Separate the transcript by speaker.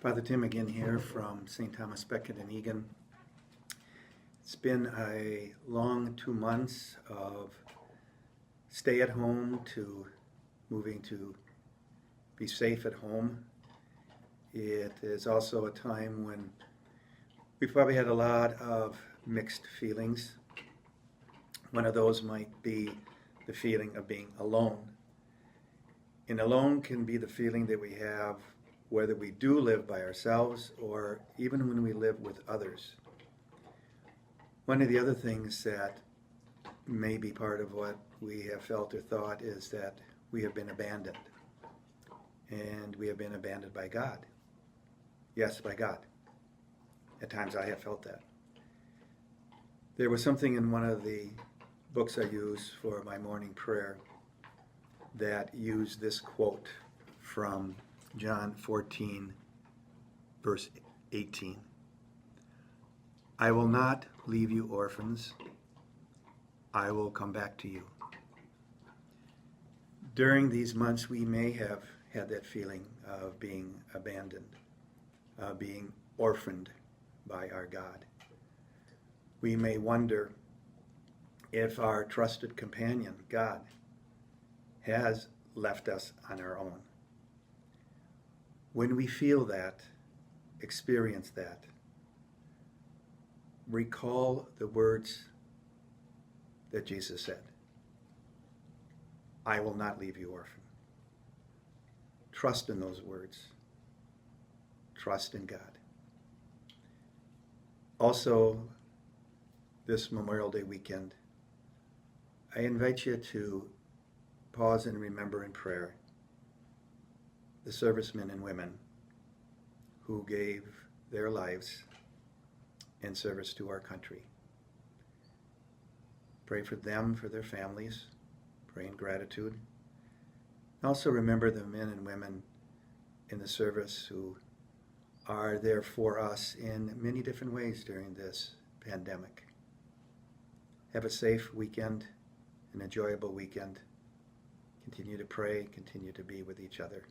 Speaker 1: Father Tim again here from St. Thomas Becket in Egan. It's been a long 2 months of stay at home to moving to be safe at home. It is also a time when we probably had a lot of mixed feelings. One of those might be the feeling of being alone. And alone can be the feeling that we have whether we do live by ourselves or even when we live with others. One of the other things that may be part of what we have felt or thought is that we have been abandoned. And we have been abandoned by God. Yes, by God. At times I have felt that. There was something in one of the books I use for my morning prayer that used this quote from John 14, verse 18. I will not leave you orphans. I will come back to you. During these months, we may have had that feeling of being abandoned, being orphaned by our God. We may wonder if our trusted companion, God, has left us on our own. When we feel that, experience that, recall the words that Jesus said. I will not leave you orphan. Trust in those words. Trust in God. Also, this Memorial Day weekend, I invite you to pause and remember in prayer the servicemen and women who gave their lives in service to our country. Pray for them, for their families. Pray in gratitude. Also remember the men and women in the service who are there for us in many different ways during this pandemic. Have a safe weekend, an enjoyable weekend. Continue to pray, continue to be with each other.